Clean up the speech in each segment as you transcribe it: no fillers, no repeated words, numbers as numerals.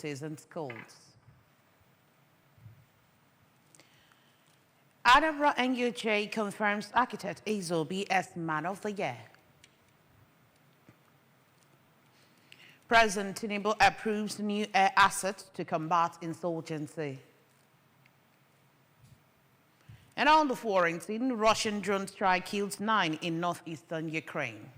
and schools. Anambra NUJ confirms architect Ezobi as Man of the Year. President Tinubu approves new air assets to combat insurgency. And on the foreign scene, Russian drone strike kills 9 in northeastern Ukraine.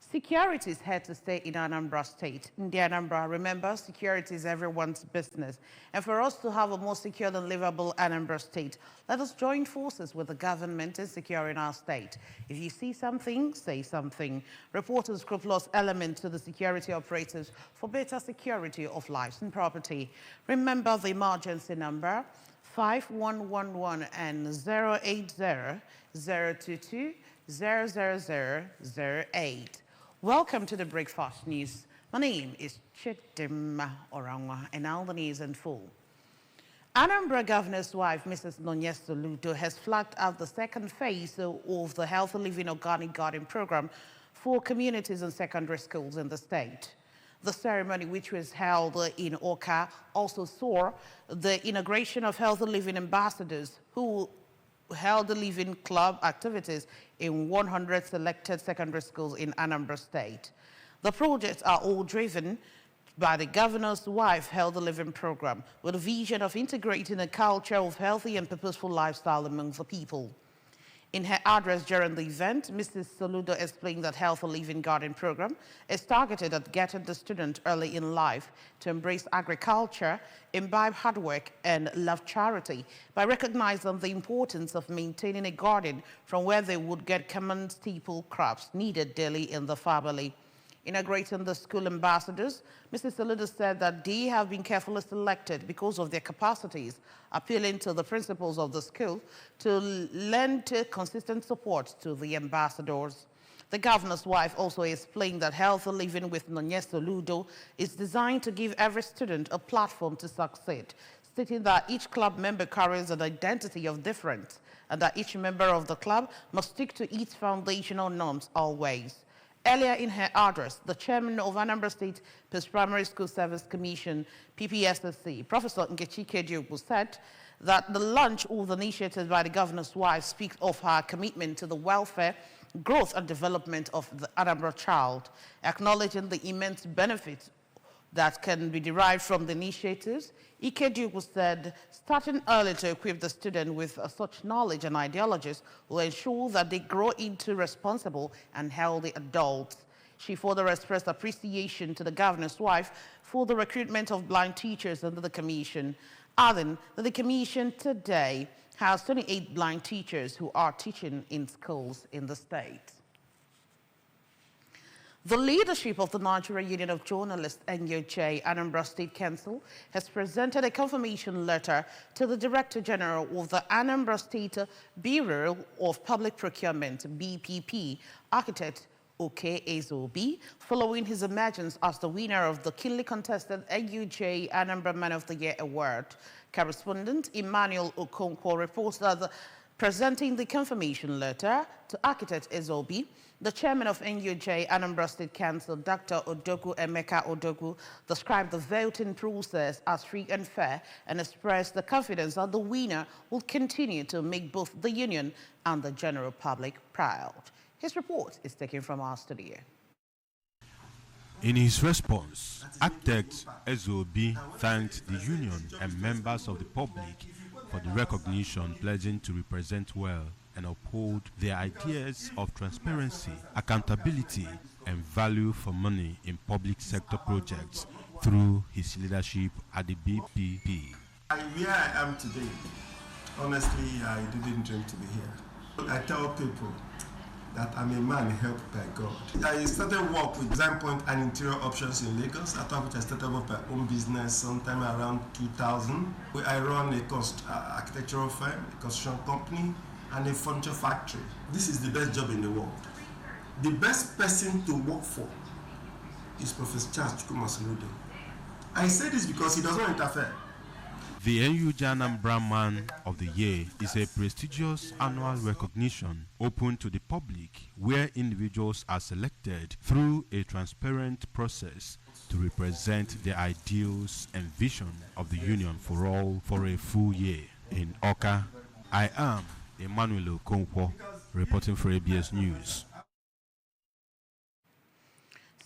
Security is here to stay in Anambra State. In the Anambra, remember, security is everyone's business. And for us to have a more secure and livable Anambra State, let us join forces with the government in securing our state. If you see something, say something. Report a scrupulous element to the security operators for better security of lives and property. Remember the emergency number 5111 and 080-022-00008. Welcome to the Breakfast News. My name is Chidima Orangwa, and now the news in full. Anambra Governor's wife, Mrs. Nonye Soludo, has flagged out the second phase of the Healthy Living Organic Garden Program for communities and secondary schools in the state. The ceremony, which was held in Oka, also saw the inauguration of Healthy Living ambassadors who held the Living Club activities in 100 selected secondary schools in Anambra State. The projects are all driven by the governor's wife Healthy Living program with a vision of integrating a culture of healthy and purposeful lifestyle among the people. In her address during the event, Mrs. Soludo explained that Healthy Living Garden program is targeted at getting the student early in life to embrace agriculture, imbibe hard work, and love charity by recognizing the importance of maintaining a garden from where they would get common staple crops needed daily in the family. Inaugurating the school ambassadors, Mrs. Soludo said that they have been carefully selected because of their capacities, appealing to the principals of the school to lend consistent support to the ambassadors. The governor's wife also explained that Healthy Living with Nonye Soludo is designed to give every student a platform to succeed, stating that each club member carries an identity of difference and that each member of the club must stick to its foundational norms always. Earlier in her address, the chairman of Anambra State Post-Primary School Service Commission, PPSSC, Professor Nkechi Kediogu, said that the launch of the initiative by the governor's wife speaks of her commitment to the welfare, growth and development of the Anambra child, acknowledging the immense benefits that can be derived from the initiatives. Ikediugu said starting early to equip the student with such knowledge and ideologies will ensure that they grow into responsible and healthy adults. She further expressed appreciation to the governor's wife for the recruitment of blind teachers under the commission, adding that the commission today has 28 blind teachers who are teaching in schools in the state. The leadership of the Nigerian Union of Journalists, NUJ, Anambra State Council, has presented a confirmation letter to the Director General of the Anambra State Bureau of Public Procurement, BPP, Architect Oke Ezobi, following his emergence as the winner of the keenly contested NUJ Anambra Man of the Year Award. Correspondent Emmanuel Okonkwo reports that presenting the confirmation letter to Architect Ezobi, the chairman of NUJ Anambra State Council, Dr. Odogu Emeka Odogu, described the voting process as free and fair and expressed the confidence that the winner will continue to make both the union and the general public proud. His report is taken from our studio. In his response, Architect Ezobi thanked the union and members of the public for the recognition, pledging to represent well and uphold their ideas of transparency, accountability, and value for money in public sector projects through his leadership at the BPP. Where I am today, honestly, I didn't dream to be here. I tell people that I'm a man helped by God. I started work with Design Point and Interior Options in Lagos. After which I started up my own business sometime around 2000. I run a architectural firm, a construction company, and a furniture factory. This is the best job in the world. The best person to work for is Professor Charles Chukwuma Soludo. I say this because he does not interfere. The NUJ Anambra Man of the Year is a prestigious annual recognition open to the public where individuals are selected through a transparent process to represent the ideals and vision of the Union for all for a full year. In Oka, I am Emmanuel Okonkwo, reporting for ABS News.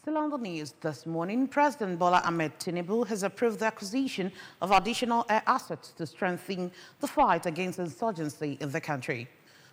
Still on the news this morning, President Bola Ahmed Tinubu has approved the acquisition of additional air assets to strengthen the fight against insurgency in the country.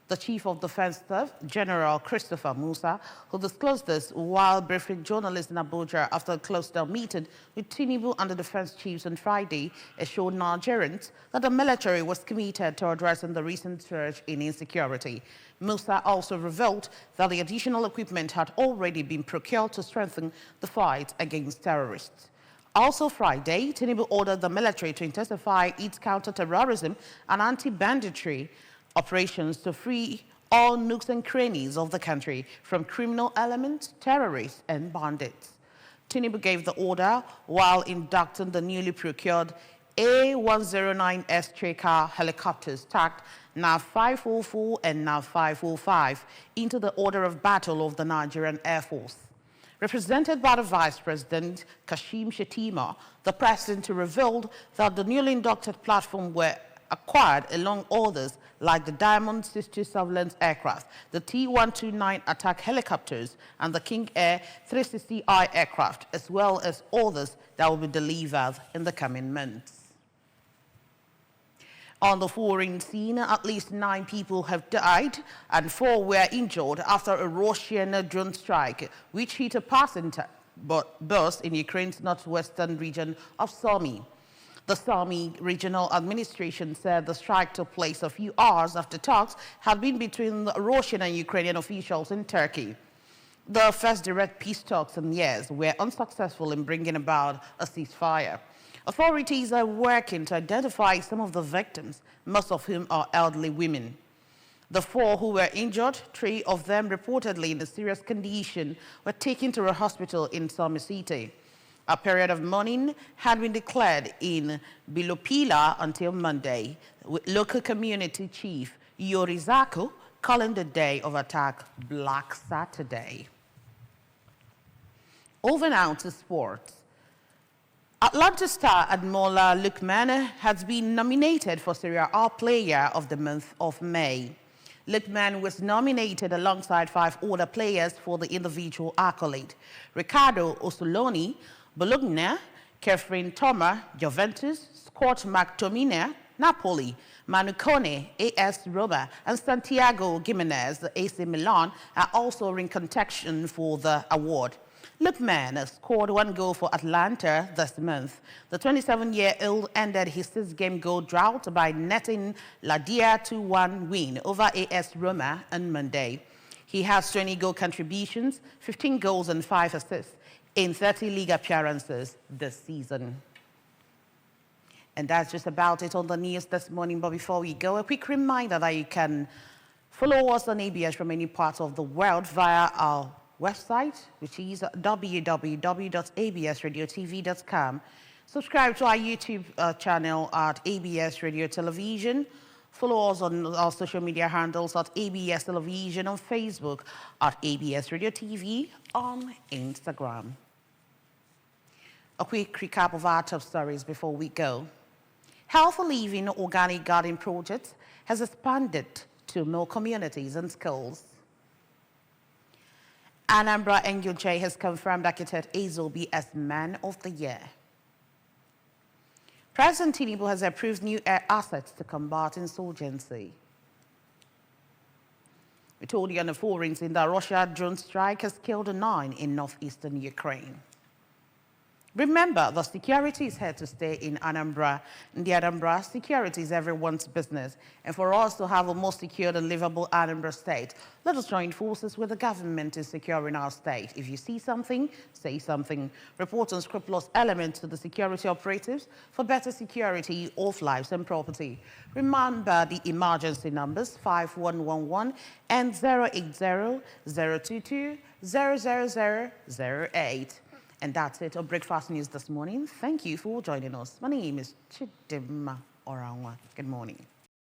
The Chief of Defense Staff, General Christopher Musa, who disclosed this while briefing journalists in Abuja after a closed-down meeting with Tinubu and the defense chiefs on Friday, assured Nigerians that the military was committed to addressing the recent surge in insecurity. Musa also revealed that the additional equipment had already been procured to strengthen the fight against terrorists. Also Friday, Tinubu ordered the military to intensify its counter-terrorism and anti-banditry operations to free all nooks and crannies of the country from criminal elements, terrorists, and bandits. Tinubu gave the order while inducting the newly procured A109S Tracker helicopters tagged NAV 504 and NAV 505 into the order of battle of the Nigerian Air Force. Represented by the Vice President, Kashim Shettima, the President revealed that the newly inducted platform were acquired along others like the Diamond 60 surveillance aircraft, the T-129 attack helicopters, and the King Air 360i aircraft, as well as others that will be delivered in the coming months. On the foreign scene, at least 9 people have died and 4 were injured after a Russian drone strike, which hit a passenger bus in Ukraine's northwestern region of Sumy. The Sumy Regional Administration said the strike took place a few hours after talks had been between the Russian and Ukrainian officials in Turkey. The first direct peace talks in years were unsuccessful in bringing about a ceasefire. Authorities are working to identify some of the victims, most of whom are elderly women. The 4 who were injured, 3 of them reportedly in a serious condition, were taken to a hospital in Sumy City. A period of mourning had been declared in Bilopila until Monday, with local community chief Yorizako calling the day of attack Black Saturday. Over now to sports. Atlanta star Ademola Lookman has been nominated for Serie A Player of the Month of May. Lookman was nominated alongside 5 other players for the individual accolade. Riccardo Orsolini, Bologna, Kefren Toma, Juventus, Scott McTominay, Napoli, Manu Kone, AS Roma, and Santiago Gimenez, AC Milan, are also in contention for the award. Lookman scored 1 goal for Atlanta this month. The 27-year-old ended his 6-game goal drought by netting La Dia 2-1 win over AS Roma on Monday. He has 20 goal contributions, 15 goals and 5 assists in 30 league appearances this season. And that's just about it on the news this morning. But before we go, a quick reminder that you can follow us on ABS from any part of the world via our website, which is www.absradiotv.com. Subscribe to our YouTube channel at ABS Radio Television. Follow us on our social media handles at ABS Television, on Facebook at ABS Radio TV, on Instagram. A quick recap of our top stories before we go. Healthy Living Organic Garden Project has expanded to more communities and schools. Anambra NUJ has confirmed architect Ezobi as Man of the Year. President Tinubu has approved new air assets to combat insurgency. We told you on the forums in the Russia drone strike has killed 9 in northeastern Ukraine. Remember, the security is here to stay in Anambra. In the Anambra, security is everyone's business. And for us to have a more secure and livable Anambra state, let us join forces with the government in securing our state. If you see something, say something. Report on scrupulous elements to the security operatives for better security of lives and property. Remember the emergency numbers 5111 and 080-022-00008. And that's it on Breakfast News this morning. Thank you for joining us. My name is Chidimma Orangwa. Good morning.